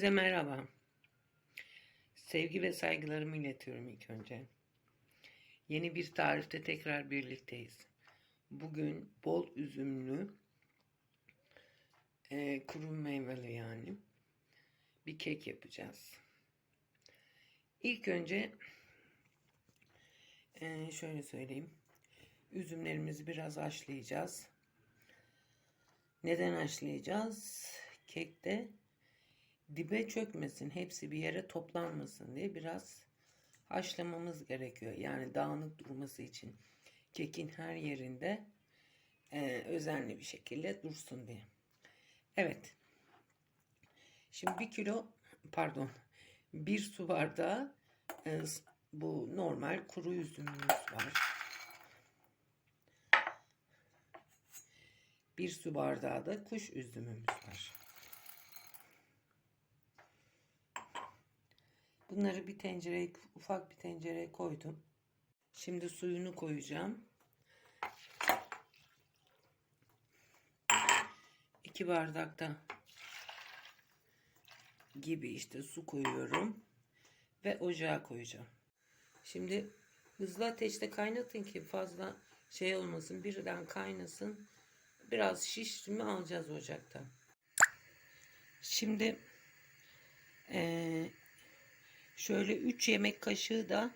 Herkese merhaba. Sevgi ve saygılarımı iletiyorum ilk önce. Yeni bir tarifte tekrar birlikteyiz. Bugün bol üzümlü, kuru meyveli yani bir kek yapacağız. İlk önce şöyle söyleyeyim. Üzümlerimizi biraz haşlayacağız. Neden haşlayacağız? Kekte dibe çökmesin, hepsi bir yere toplanmasın diye biraz haşlamamız gerekiyor. Yani dağınık durması için kekin her yerinde özenli bir şekilde dursun diye. Evet. Şimdi bir su bardağı bu normal kuru üzümümüz var. Bir su bardağı da kuş üzümümüz var. Bunları ufak bir tencereye koydum. Şimdi suyunu koyacağım. 2 bardak da gibi işte su koyuyorum ve ocağa koyacağım. Şimdi hızlı ateşte kaynatın ki fazla şey olmasın, birden kaynasın. Biraz şişti mi alacağız ocaktan. Şimdi şöyle 3 yemek kaşığı da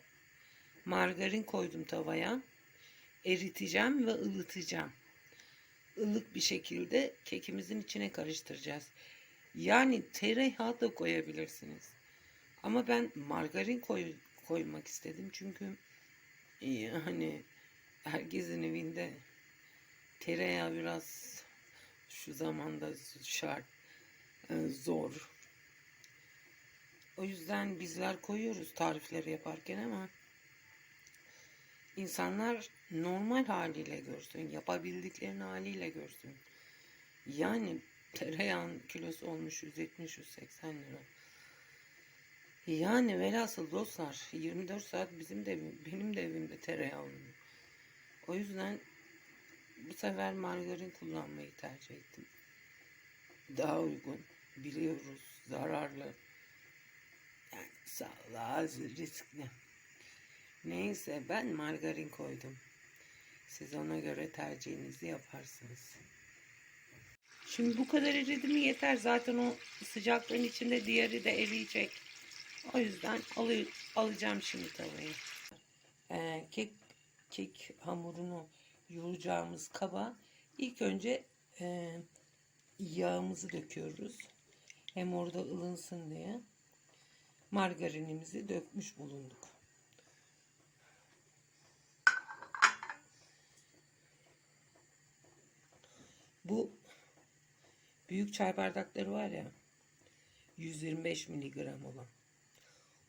margarin koydum tavaya. Eriteceğim ve ılıtacağım. Ilık bir şekilde kekimizin içine karıştıracağız. Yani tereyağı da koyabilirsiniz. Ama ben margarin koymak istedim. Çünkü hani herkesin evinde tereyağı biraz şu zamanda şart, zor. O yüzden bizler koyuyoruz tarifleri yaparken ama insanlar normal haliyle görsün, yapabildiklerini haliyle görsün. Yani tereyağın kilosu olmuş 170-180 lira. Yani velhasıl dostlar 24 saat benim de evimde tereyağı oluyor. O yüzden bu sefer margarin kullanmayı tercih ettim. Daha uygun, biliyoruz, zararlı. Yani sağlığa riskli. Neyse ben margarin koydum. Siz ona göre tercihinizi yaparsınız. Şimdi bu kadar eridi mi yeter. Zaten o sıcaklığın içinde diğeri de eriyecek. O yüzden alacağım şimdi tavayı. Kek hamurunu yoğuracağımız kaba ilk önce yağımızı döküyoruz. Hem orada ılınsın diye margarinimizi dökmüş bulunduk. Bu büyük çay bardakları var ya, 125 miligram olan.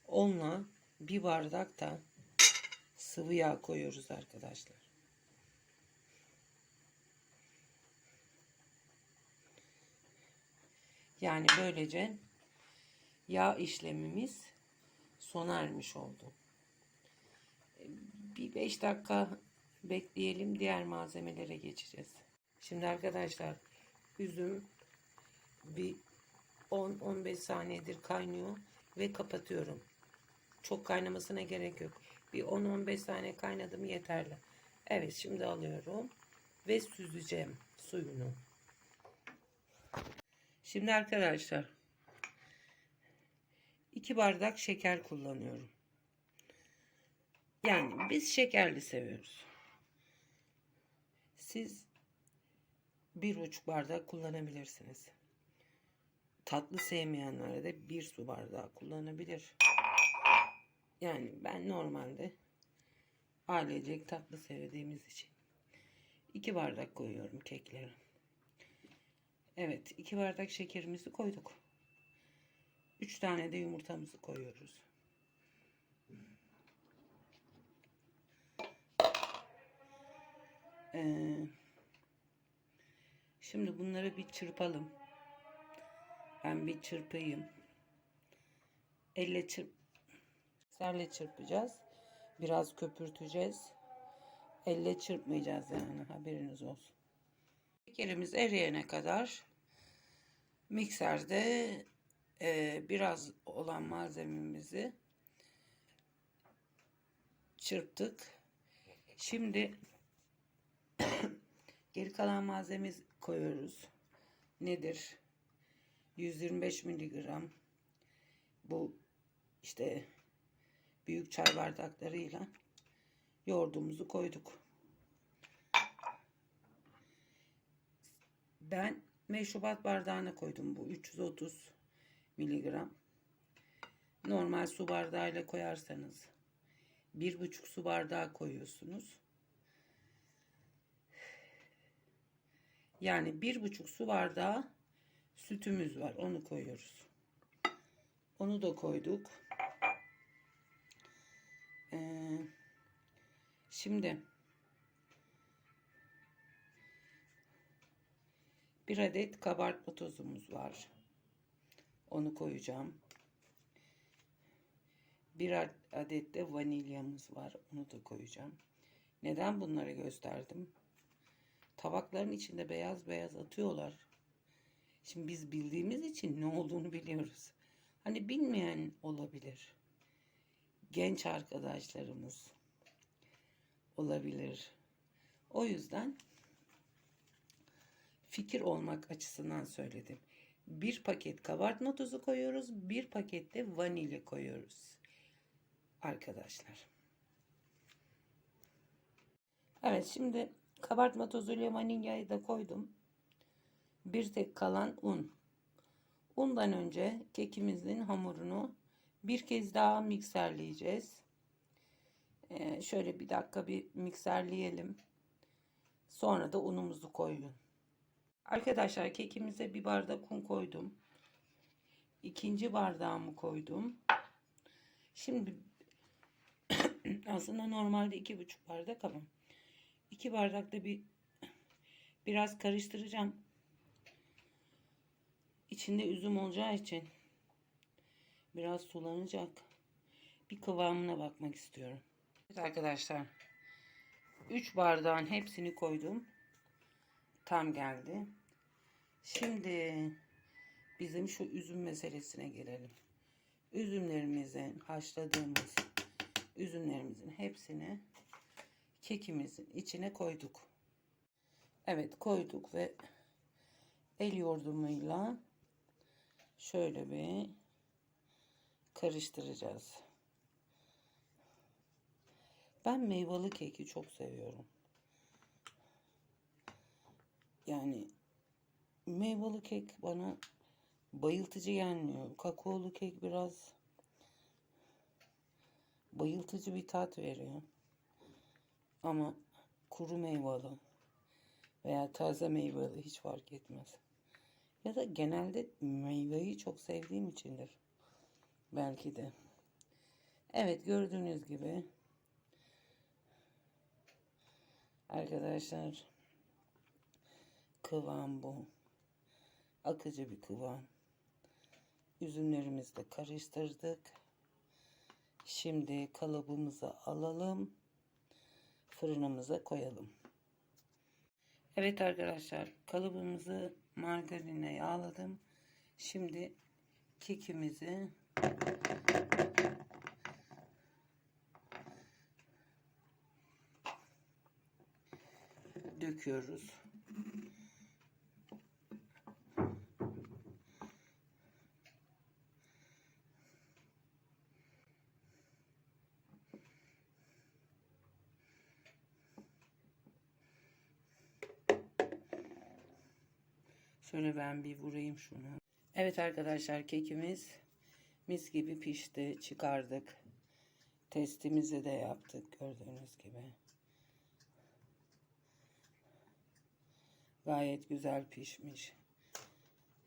Onunla bir bardak da sıvı yağ koyuyoruz arkadaşlar. Yani böylece yağ işlemimiz sona ermiş oldu. Bir 5 dakika bekleyelim, diğer malzemelere geçeceğiz. Şimdi arkadaşlar üzüm bir 10-15 saniyedir kaynıyor ve kapatıyorum. Çok kaynamasına gerek yok. Bir 10-15 saniye kaynadı mı yeterli. Evet, şimdi alıyorum ve süzeceğim suyunu. Şimdi arkadaşlar 2 bardak şeker kullanıyorum. Yani biz şekerli seviyoruz. Siz 1,5 bardak kullanabilirsiniz. Tatlı sevmeyenler de 1 su bardağı kullanabilir. Yani ben normalde ailecek tatlı sevdiğimiz için 2 bardak koyuyorum keklere. Evet, 2 bardak şekerimizi koyduk. 3 tane de yumurtamızı koyuyoruz. Şimdi bunları bir çırpalım. Ben bir çırpayım. Serle çırpacağız. Biraz köpürteceğiz. Elle çırpmayacağız yani, haberiniz olsun. Şekerimiz eriyene kadar mikserde biraz olan malzememizi çırptık. Şimdi geri kalan malzememizi koyuyoruz. Nedir? 125 miligram. Bu işte büyük çay bardaklarıyla yoğurdumuzu koyduk. Ben meşrubat bardağına koydum, bu 330 miligram. Normal su bardağıyla koyarsanız 1,5 su bardağı koyuyorsunuz. Yani 1,5 su bardağı sütümüz var. Onu koyuyoruz. Onu da koyduk. Şimdi bir adet kabartma tozumuz var. Onu koyacağım. Bir adet de vanilyamız var. Onu da koyacağım. Neden bunları gösterdim? Tabakların içinde beyaz beyaz atıyorlar. Şimdi biz bildiğimiz için ne olduğunu biliyoruz. Hani bilmeyen olabilir. Genç arkadaşlarımız olabilir. O yüzden fikir olmak açısından söyledim. Bir paket kabartma tozu koyuyoruz. Bir paket de vanilya koyuyoruz. Arkadaşlar. Evet, şimdi kabartma tozu ile vanilyayı da koydum. Bir tek kalan un. Undan önce kekimizin hamurunu bir kez daha mikserleyeceğiz. Şöyle bir dakika bir mikserleyelim. Sonra da unumuzu koyun. Arkadaşlar, kekimize bir bardak un koydum. İkinci bardağımı koydum. Şimdi aslında normalde 2,5 bardak ama 2 bardakta biraz karıştıracağım. İçinde üzüm olacağı için biraz sulanacak. Bir kıvamına bakmak istiyorum. Evet arkadaşlar, 3 bardağın hepsini koydum. Tam geldi. Şimdi bizim şu üzüm meselesine gelelim. Üzümlerimizin, haşladığımız üzümlerimizin hepsini kekimizin içine koyduk. Evet, koyduk ve el yordamıyla şöyle bir karıştıracağız. Ben meyveli keki çok seviyorum. Yani meyveli kek bana bayıltıcı gelmiyor. Kakaolu kek biraz bayıltıcı bir tat veriyor. Ama kuru meyveli veya taze meyveli hiç fark etmez. Ya da genelde meyveyi çok sevdiğim içindir. Belki de. Evet, gördüğünüz gibi arkadaşlar, kıvam bu. Akıcı bir kıvam. Üzümlerimizi de karıştırdık. Şimdi kalıbımızı alalım. Fırınımıza koyalım. Evet arkadaşlar, kalıbımızı margarinle yağladım. Şimdi kekimizi döküyoruz. Şöyle ben bir vurayım şunu. Evet arkadaşlar, kekimiz mis gibi pişti. Çıkardık. Testimizi de yaptık gördüğünüz gibi. Gayet güzel pişmiş.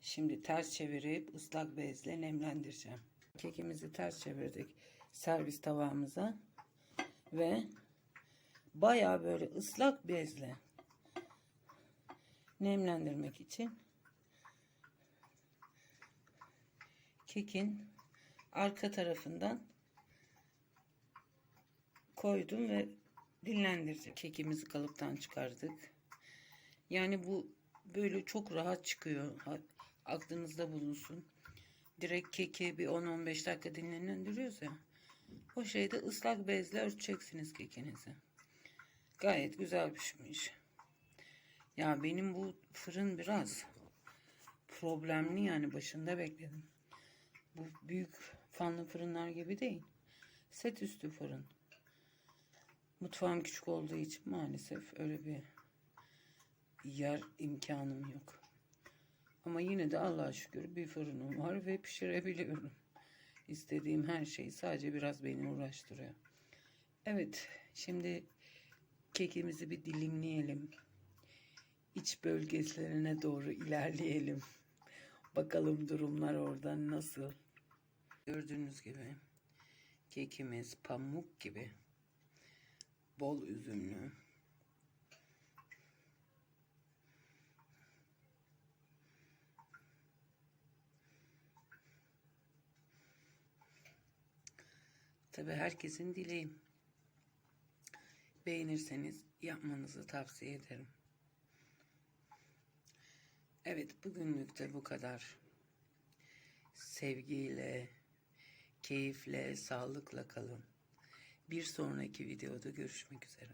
Şimdi ters çevirip ıslak bezle nemlendireceğim. Kekimizi ters çevirdik servis tabağımıza ve bayağı böyle ıslak bezle nemlendirmek için kekin arka tarafından koydum ve dinlendirdik. Kekimizi kalıptan çıkardık. Yani bu böyle çok rahat çıkıyor. Aklınızda bulunsun. direkt keki bir 10-15 dakika dinlendiriyoruz ya. O şeyde ıslak bezle örteceksiniz kekinizi. Gayet güzel pişmiş. Ya benim bu fırın biraz problemli, yani başında bekledim. Bu büyük fanlı fırınlar gibi değil. Set üstü fırın. Mutfağım küçük olduğu için maalesef öyle bir yer imkanım yok. Ama yine de Allah'a şükür bir fırınım var ve pişirebiliyorum. İstediğim her şeyi, sadece biraz beni uğraştırıyor. Evet, şimdi kekimizi bir dilimleyelim. İç bölgelerine doğru ilerleyelim. Bakalım durumlar orada nasıl. Gördüğünüz gibi kekimiz pamuk gibi. Bol üzümlü. Tabii herkesin dileği. Beğenirseniz yapmanızı tavsiye ederim. Evet, bugünlük de bu kadar. Sevgiyle, keyifle, sağlıkla kalın. Bir sonraki videoda görüşmek üzere.